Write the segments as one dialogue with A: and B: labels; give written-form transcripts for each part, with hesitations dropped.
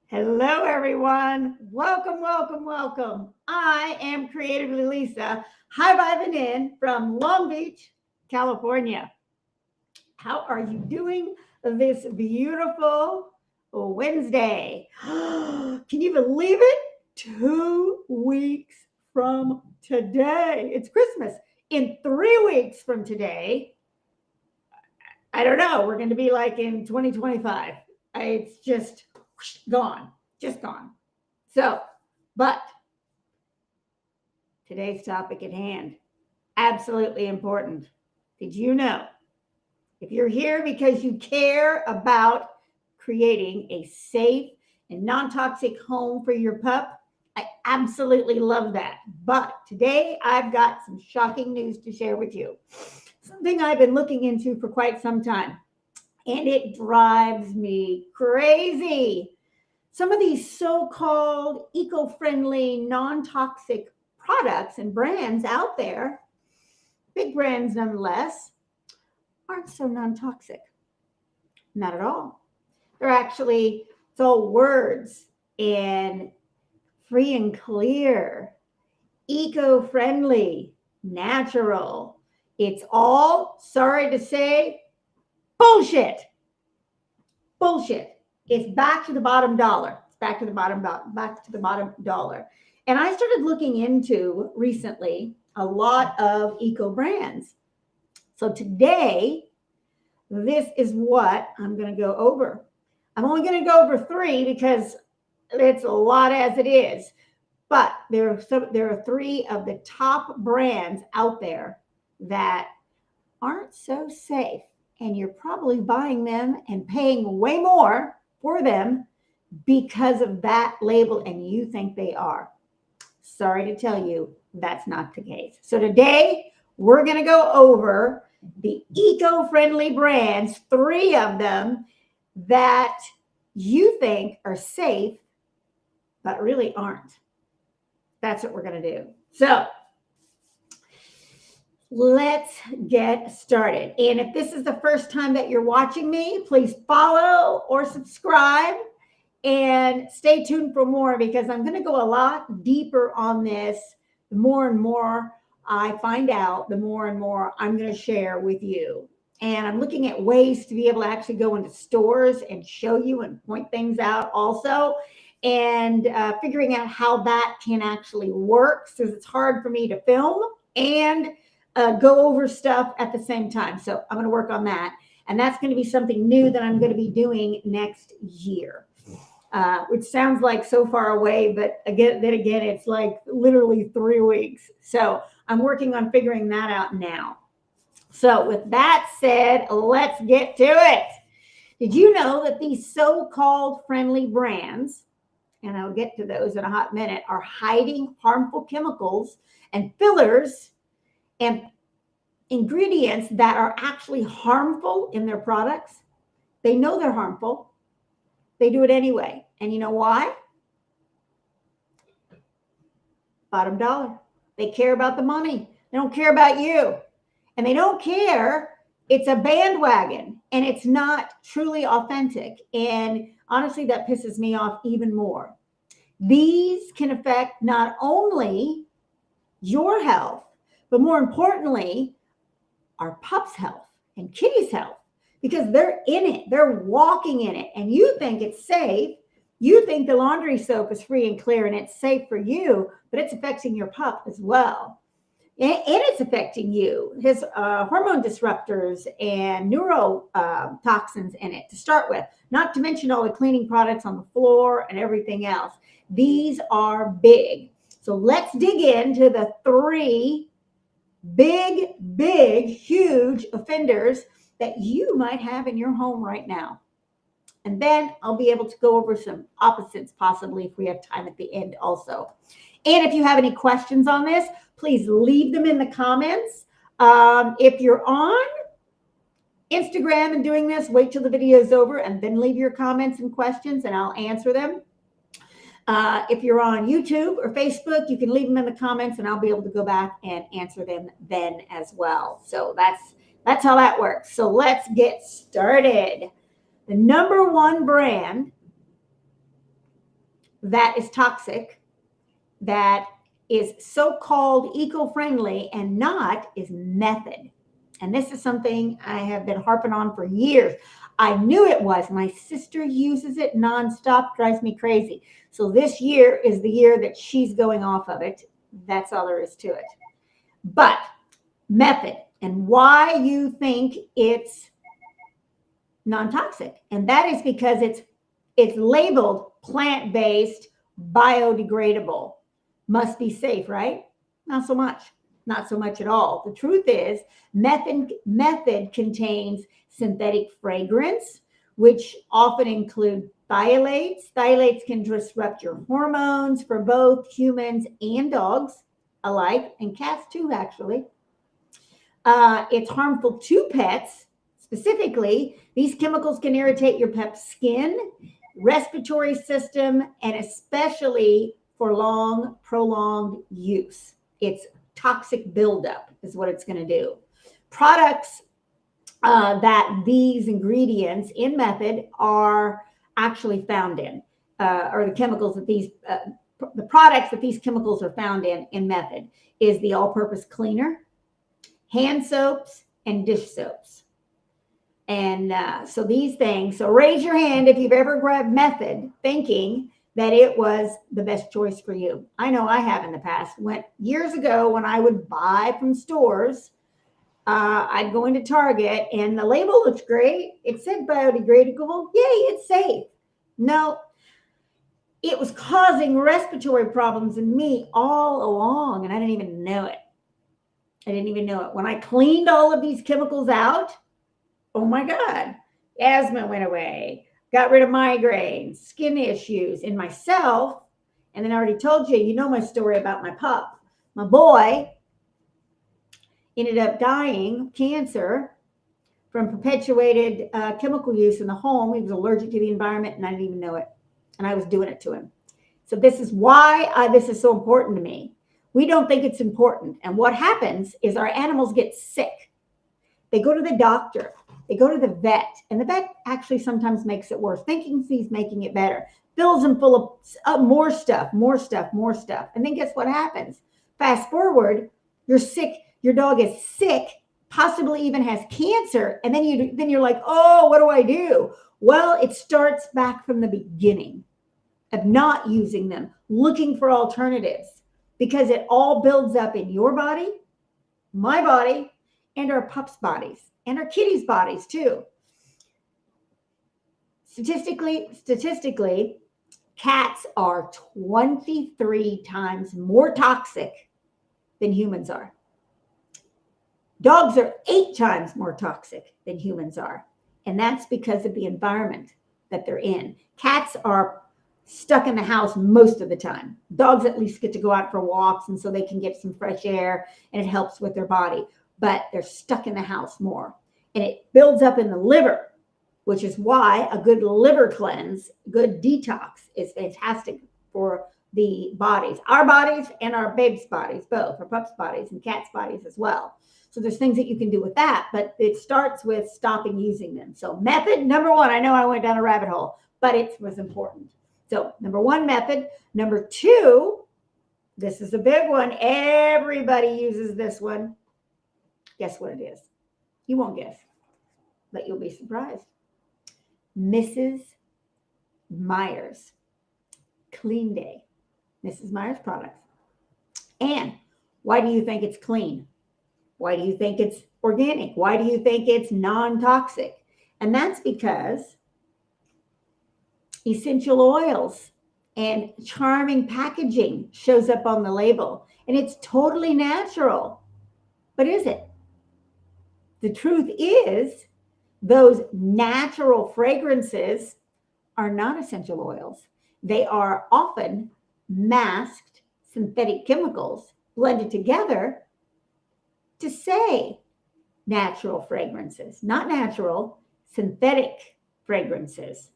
A: Hello, everyone. Welcome, welcome, welcome. I am Creatively Lisa, high vibing in from Long Beach, California. How are you doing this beautiful Wednesday? Can you believe it? 2 weeks from today. It's Christmas. In 3 weeks from today, I don't know, we're going to be like in 2025. It's just gone, just gone. So, but today's topic at hand, absolutely important. Did you know? If you're here because you care about creating a safe and non toxic home for your pup, I absolutely love that. But today I've got some shocking news to share with you. Something I've been looking into for quite some time, and it drives me crazy. Some of these so-called eco-friendly, non-toxic products and brands out there, big brands nonetheless, aren't so non-toxic. Not at all. They're actually, it's all words and free and clear, eco-friendly, natural. It's all, sorry to say, bullshit. Bullshit. It's back to the bottom dollar. It's back to the bottom dollar. And I started looking into recently a lot of eco brands. So today, this is what I'm going to go over. I'm only going to go over 3 because it's a lot as it is. But there are 3 of the top brands out there that aren't so safe. And you're probably buying them and paying way more for them because of that label, and you think they are. Sorry to tell you, that's not the case. So today, we're going to go over the eco-friendly brands, 3 of them that you think are safe, but really aren't. That's what we're going to do. So let's get started. And if this is the first time that you're watching me, please follow or subscribe and stay tuned for more, because I'm going to go a lot deeper on this. The more and more I find out, the more and more I'm going to share with you. And I'm looking at ways to be able to actually go into stores and show you and point things out also, and figuring out how that can actually work, because it's hard for me to film and go over stuff at the same time. So I'm going to work on that. And that's going to be something new that I'm going to be doing next year, which sounds like so far away. But again, it's like literally 3 weeks. So I'm working on figuring that out now. So with that said, let's get to it. Did you know that these so-called friendly brands, and I'll get to those in a hot minute, are hiding harmful chemicals and fillers and ingredients that are actually harmful in their products? They know they're harmful. They do it anyway. And you know why? Bottom dollar. They care about the money. They don't care about you. And they don't care. It's a bandwagon, and it's not truly authentic. And honestly, that pisses me off even more. These can affect not only your health, but more importantly, our pups' health and kitties' health, because they're in it. They're walking in it. And you think it's safe. You think the laundry soap is free and clear and it's safe for you, but it's affecting your pup as well. And it's affecting you. His hormone disruptors and neurotoxins in it to start with, not to mention all the cleaning products on the floor and everything else. These are big. So let's dig into the 3 big, huge offenders that you might have in your home right now. And then I'll be able to go over some opposites possibly if we have time at the end also. And if you have any questions on this, please leave them in the comments. If you're on Instagram and doing this, wait till the video is over and then leave your comments and questions and I'll answer them. If you're on YouTube or Facebook, you can leave them in the comments and I'll be able to go back and answer them then as well. So that's how that works. So let's get started. The number 1 brand that is toxic, that is so-called eco-friendly and not, is method. And this is something I have been harping on for years. I knew it was. My sister uses it nonstop, drives me crazy. So this year is the year that she's going off of it. That's all there is to it. But method, and why you think it's non-toxic. And that is because it's labeled plant-based, biodegradable. Must be safe, right? Not so much. Not so much at all. The truth is, method contains synthetic fragrance, which often include phthalates. Phthalates can disrupt your hormones for both humans and dogs alike, and cats too, actually. It's harmful to pets. Specifically, these chemicals can irritate your pet's skin, respiratory system, and especially for long, prolonged use. It's toxic buildup is what it's going to do. Products that these ingredients in method are actually found in, or the chemicals that the products that these chemicals are found in method, is the all-purpose cleaner, hand soaps, and dish soaps. And so these things, so raise your hand if you've ever grabbed method thinking that it was the best choice for you. I know I have in the past. Years ago when I would buy from stores, I'd go into Target and the label looks great. It said biodegradable. Yay, it's safe. No, it was causing respiratory problems in me all along, and I didn't even know it. I didn't even know it. When I cleaned all of these chemicals out, oh my God, asthma went away, got rid of migraines, skin issues in myself. And then I already told you, you know my story about my pup. My boy ended up dying of cancer from perpetuated chemical use in the home. He was allergic to the environment and I didn't even know it. And I was doing it to him. So this is why this is so important to me. We don't think it's important. And what happens is our animals get sick. They go to the doctor. They go to the vet, and the vet actually sometimes makes it worse, thinking he's making it better, fills them full of more stuff. And then guess what happens? Fast forward, you're sick, your dog is sick, possibly even has cancer, and then you're like, oh, what do I do? Well, it starts back from the beginning of not using them, looking for alternatives, because it all builds up in your body, my body, and our pups' bodies. And our kitties' bodies too. Statistically, cats are 23 times more toxic than humans are. Dogs are 8 times more toxic than humans are. And that's because of the environment that they're in. Cats are stuck in the house most of the time. Dogs at least get to go out for walks, and so they can get some fresh air, and it helps with their body. But they're stuck in the house more. And it builds up in the liver, which is why a good liver cleanse, good detox is fantastic for the bodies, our bodies and our babies' bodies, both, our pups' bodies and cats' bodies as well. So there's things that you can do with that, but it starts with stopping using them. So method number 1, I know I went down a rabbit hole, but it was important. So number 1, method. Number 2, this is a big one. Everybody uses this one. Guess what it is? You won't guess, but you'll be surprised. Mrs. Meyer's Clean Day. Mrs. Meyer's products. And why do you think it's clean? Why do you think it's organic? Why do you think it's non-toxic? And that's because essential oils and charming packaging shows up on the label. And it's totally natural. But is it? The truth is, those natural fragrances are not essential oils. They are often masked synthetic chemicals blended together to say natural fragrances, not natural, synthetic fragrances.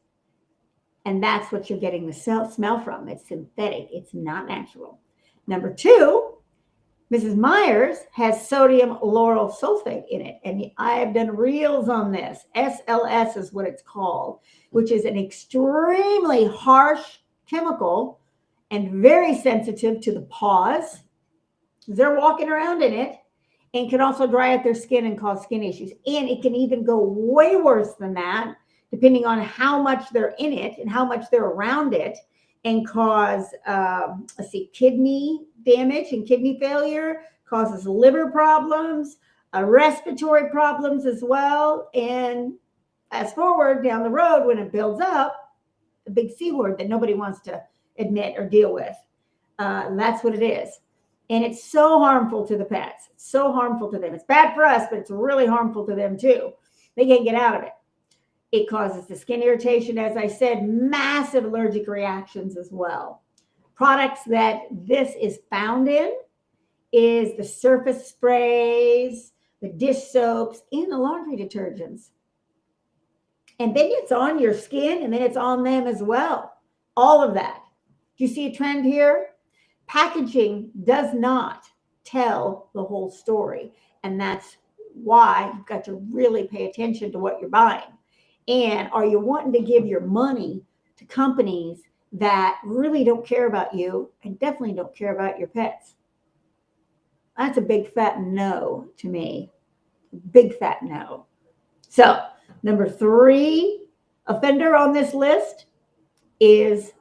A: And that's what you're getting the smell from. It's synthetic. It's not natural. Number 2, Mrs. Meyer's has sodium lauryl sulfate in it. And I have done reels on this. SLS is what it's called, which is an extremely harsh chemical and very sensitive to the paws. They're walking around in it, and can also dry out their skin and cause skin issues. And it can even go way worse than that, depending on how much they're in it and how much they're around it, and cause, kidney damage and kidney failure, causes liver problems, respiratory problems as well. And fast forward down the road, when it builds up, the big C word that nobody wants to admit or deal with. That's what it is. And it's so harmful to the pets. It's so harmful to them. It's bad for us, but it's really harmful to them too. They can't get out of it. It causes the skin irritation, as I said, massive allergic reactions as well. Products that this is found in is the surface sprays, the dish soaps, and the laundry detergents. And then it's on your skin, and then it's on them as well. All of that. Do you see a trend here? Packaging does not tell the whole story. And that's why you've got to really pay attention to what you're buying. And are you wanting to give your money to companies that really don't care about you and definitely don't care about your pets? That's a big fat no to me. Big fat no. So, number 3 offender on this list is,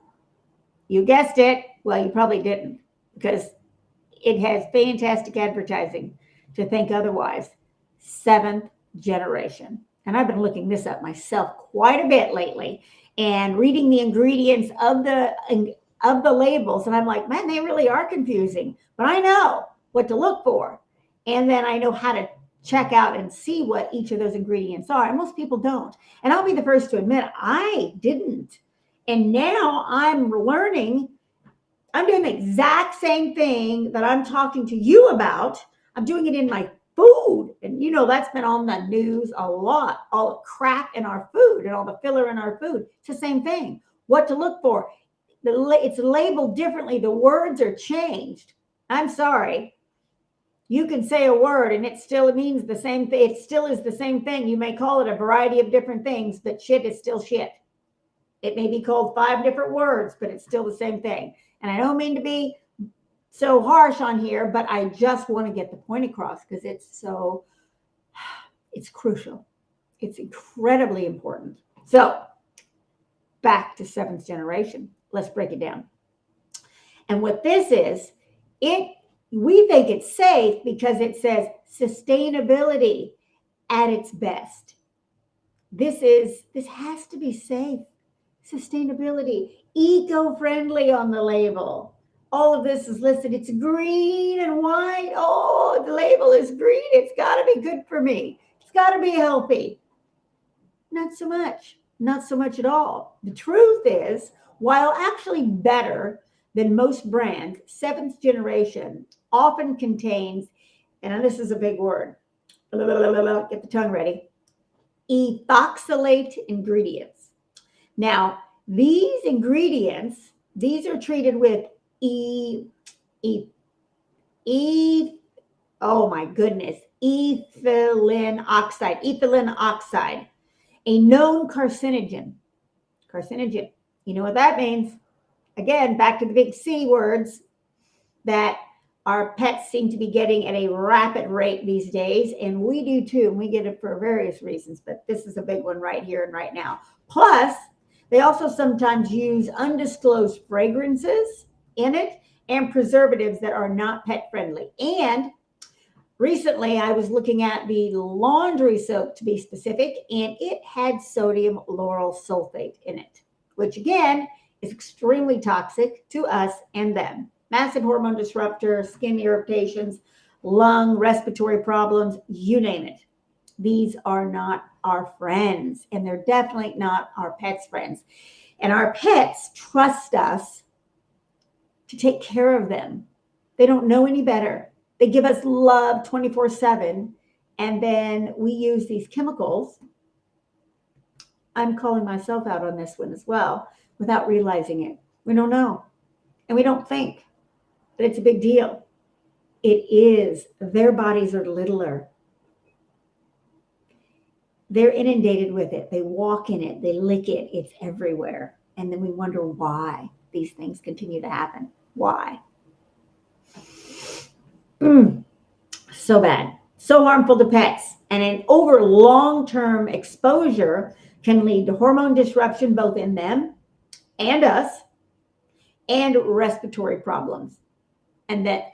A: you guessed it. Well, you probably didn't, because it has fantastic advertising to think otherwise. 7th generation. And I've been looking this up myself quite a bit lately and reading the ingredients of the labels. And I'm like, man, they really are confusing. But I know what to look for. And then I know how to check out and see what each of those ingredients are. And most people don't. And I'll be the first to admit, I didn't. And now I'm learning. I'm doing the exact same thing that I'm talking to you about. I'm doing it in my food. And that's been on the news a lot. All the crap in our food and all the filler in our food. It's the same thing. What to look for. It's labeled differently. The words are changed. I'm sorry. You can say a word and it still means the same thing. It still is the same thing. You may call it a variety of different things, but shit is still shit. It may be called 5 different words, but it's still the same thing. And I don't mean to be so harsh on here, but I just want to get the point across because it's crucial. It's incredibly important. So back to 7th generation. Let's break it down. And what this is, we think it's safe because it says sustainability at its best. This has to be safe. Sustainability, eco-friendly on the label. All of this is listed. It's green and white. Oh, the label is green. It's got to be good for me. It's got to be healthy. Not so much. Not so much at all. The truth is, while actually better than most brands, 7th generation often contains, and this is a big word, get the tongue ready, ethoxylate ingredients. Now, these ingredients, these are treated with ethylene oxide, a known carcinogen. Carcinogen. You know what that means? Again, back to the big C words that our pets seem to be getting at a rapid rate these days, and we do too, and we get it for various reasons, but this is a big one right here and right now. Plus, they also sometimes use undisclosed fragrances in it and preservatives that are not pet friendly. And recently, I was looking at the laundry soap, to be specific, and it had sodium lauryl sulfate in it, which again is extremely toxic to us and them. Massive hormone disruptor, skin irritations, lung, respiratory problems, you name it. These are not our friends, and they're definitely not our pets' friends. And our pets trust us to take care of them. They don't know any better. They give us love 24/7, and then we use these chemicals. I'm calling myself out on this one as well without realizing it. We don't know, and we don't think, but it's a big deal. It is. Their bodies are littler. They're inundated with it. They walk in it. They lick it. It's everywhere. And then we wonder why. these things continue to happen. Why? So bad, so harmful to pets, and an over long-term exposure can lead to hormone disruption both in them and us, and respiratory problems, and that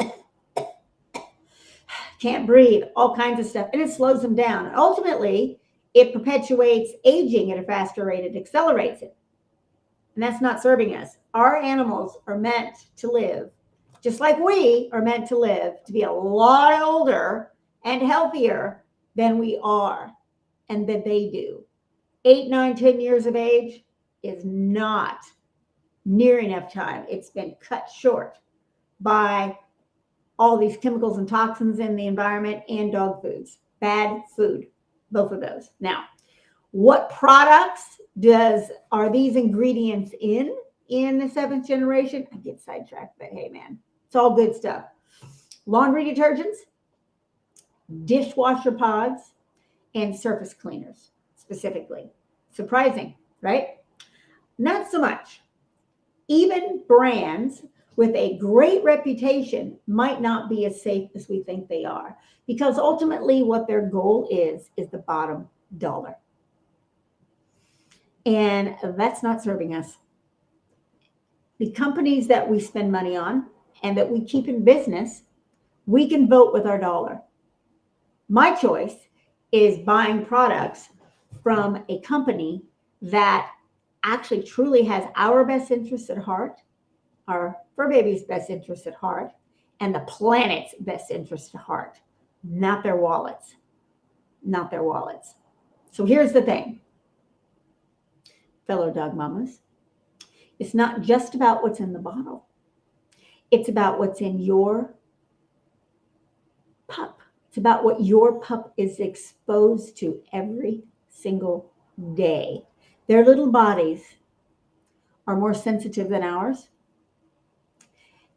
A: can't breathe, all kinds of stuff, and it slows them down. Ultimately, it perpetuates aging at a faster rate. It accelerates it, and that's not serving us. Our animals are meant to live just like we are meant to live, to be a lot older and healthier than we are and that they do. 8, 9, 10 years of age is not near enough time. It's been cut short by all these chemicals and toxins in the environment and dog foods. Bad food, both of those. Now, what products are these ingredients in the 7th generation? I get sidetracked, but hey, man, it's all good stuff. Laundry detergents, dishwasher pods, and surface cleaners specifically. Surprising, right? Not so much. Even brands with a great reputation might not be as safe as we think they are, because ultimately what their goal is the bottom dollar. And that's not serving us. The companies that we spend money on and that we keep in business, we can vote with our dollar. My choice is buying products from a company that actually truly has our best interests at heart, our fur baby's best interests at heart, and the planet's best interests at heart, not their wallets. Not their wallets. So here's the thing, fellow dog mamas. It's not just about what's in the bottle. It's about what's in your pup. It's about what your pup is exposed to every single day. Their little bodies are more sensitive than ours.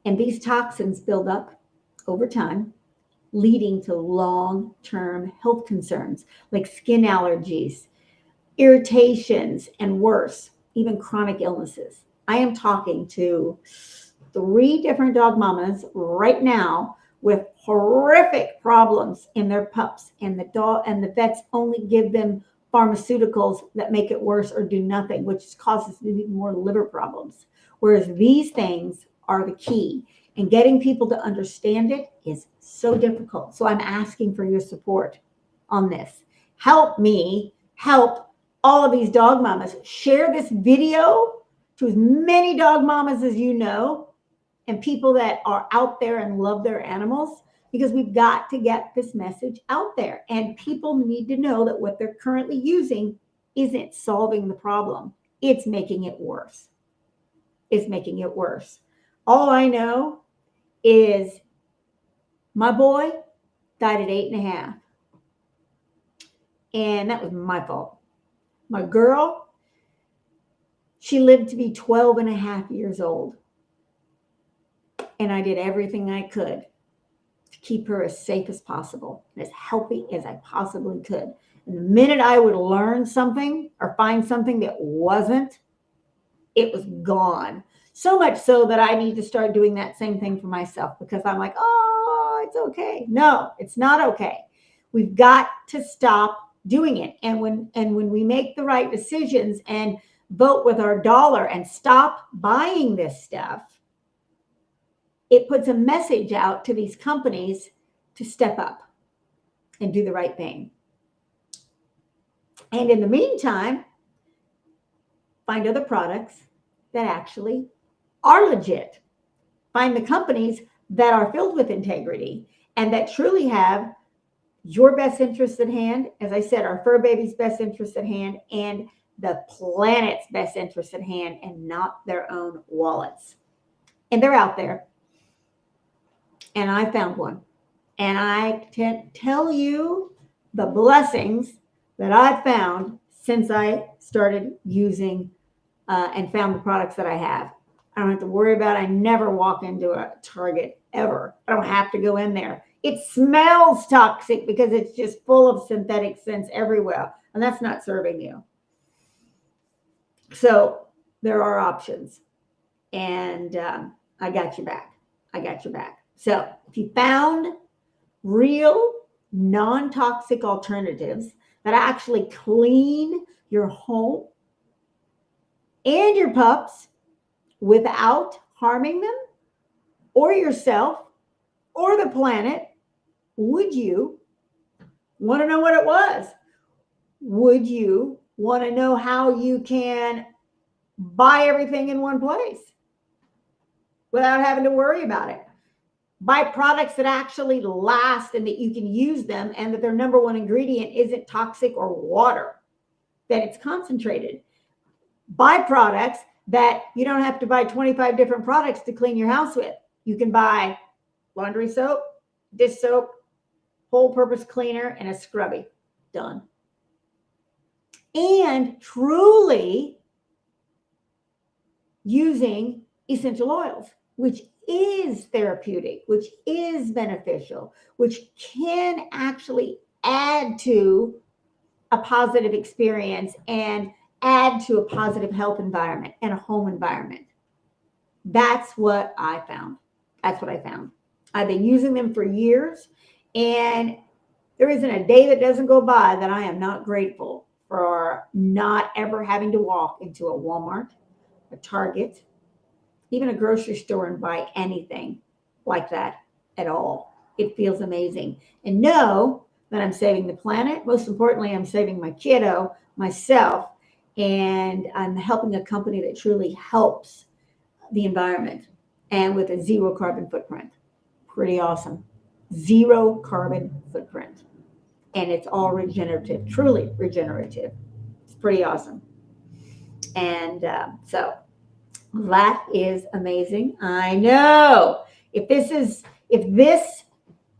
A: And these toxins build up over time, leading to long-term health concerns like skin allergies, irritations, and worse, even chronic illnesses. I am talking to 3 different dog mamas right now with horrific problems in their pups, and the vets only give them pharmaceuticals that make it worse or do nothing, which causes even more liver problems. Whereas these things are the key, and getting people to understand it is so difficult. So I'm asking for your support on this. Help me help all of these dog mamas. Share this video to as many dog mamas as you know, and people that are out there and love their animals, because we've got to get this message out there. And people need to know that what they're currently using isn't solving the problem. It's making it worse. It's making it worse. All I know is my boy died at 8.5. And that was my fault. My girl, she lived to be 12.5 years old. And I did everything I could to keep her as safe as possible and as healthy as I possibly could. And the minute I would learn something or find something that wasn't, it was gone. So much so that I need to start doing that same thing for myself, because I'm like, oh, it's okay. No, it's not okay. We've got to stop doing it. And when we make the right decisions and vote with our dollar and stop buying this stuff, it puts a message out to these companies to step up and do the right thing. And in the meantime, find other products that actually are legit. Find the companies that are filled with integrity and that truly have your best interests at hand. As I said, our fur baby's best interests at hand and the planet's best interests at hand, and not their own wallets. And they're out there. And I found one. And I can tell you the blessings that I've found since I started using and found the products that I have. I don't have to worry about it. I never walk into a Target ever. I don't have to go in there. It smells toxic because it's just full of synthetic scents everywhere. And that's not serving you. So there are options. And I got your back. I got your back. So if you found real non-toxic alternatives that actually clean your home and your pups without harming them or yourself or the planet, would you want to know what it was? Would you want to know how you can buy everything in one place without having to worry about it? Buy products that actually last and that you can use them, and that their number one ingredient isn't toxic or water, that it's concentrated. Buy products that you don't have to buy 25 different products to clean your house with. You can buy laundry soap, dish soap, whole purpose cleaner, and a scrubby. Done. And truly using essential oils, which is therapeutic, which is beneficial, which can actually add to a positive experience and add to a positive health environment and a home environment. That's what I found. That's what I found. I've been using them for years, and there isn't a day that doesn't go by that I am not grateful for not ever having to walk into a Walmart, a Target, even a grocery store and buy anything like that at all. It feels amazing. And know that I'm saving the planet. Most importantly, I'm saving my kiddo, myself, and I'm helping a company that truly helps the environment and with a zero carbon footprint. Pretty awesome. Zero carbon footprint. And it's all regenerative, truly regenerative. It's pretty awesome. And so that is amazing. I know. If this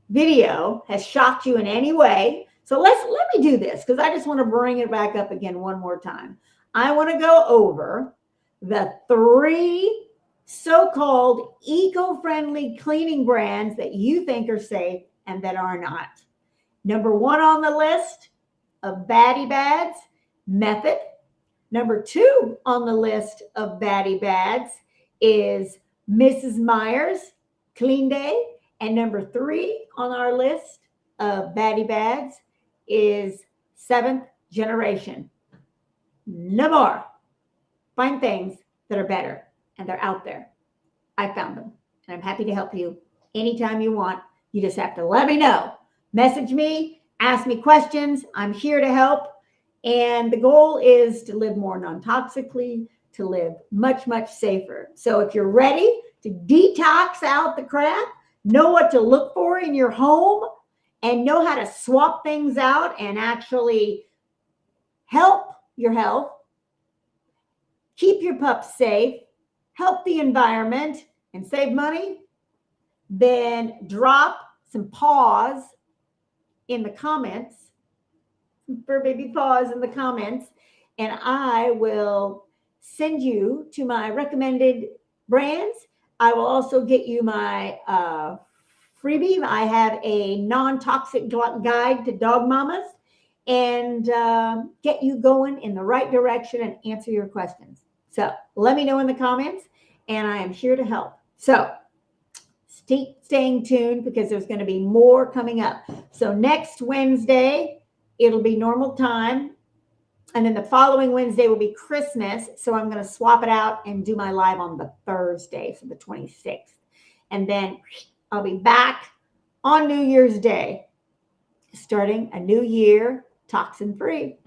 A: video has shocked you in any way, so let me do this, because I just want to bring it back up again one more time. I want to go over the 3 so-called eco-friendly cleaning brands that you think are safe and that are not. Number 1 on the list of baddie bads, Method. Number 2 on the list of baddie bads is Mrs. Meyer's Clean Day. And number 3 on our list of baddie bads is 7th Generation. No more. Find things that are better, and they're out there. I found them, and I'm happy to help you anytime you want. You just have to let me know. Message me, ask me questions. I'm here to help. And the goal is to live more non-toxically, to live much, much safer. So if you're ready to detox out the crap, know what to look for in your home, and know how to swap things out and actually help your health, keep your pups safe, help the environment, and save money, then drop some paws in the comments, for baby paws in the comments, and I will send you to my recommended brands. I will also get you my freebie. I have a non-toxic guide to dog mamas, and get you going in the right direction and answer your questions. So let me know in the comments, and I am here to help. So staying tuned, because there's going to be more coming up. So next Wednesday, it'll be normal time. And then the following Wednesday will be Christmas. So I'm going to swap it out and do my live on the Thursday, so the 26th. And then I'll be back on New Year's Day, starting a new year toxin free.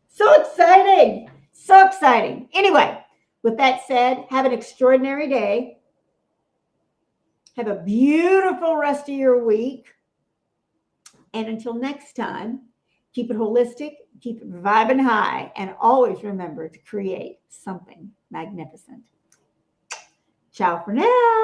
A: So exciting. So exciting. Anyway, with that said, have an extraordinary day. Have a beautiful rest of your week. And until next time, keep it holistic, keep it vibing high, and always remember to create something magnificent. Ciao for now.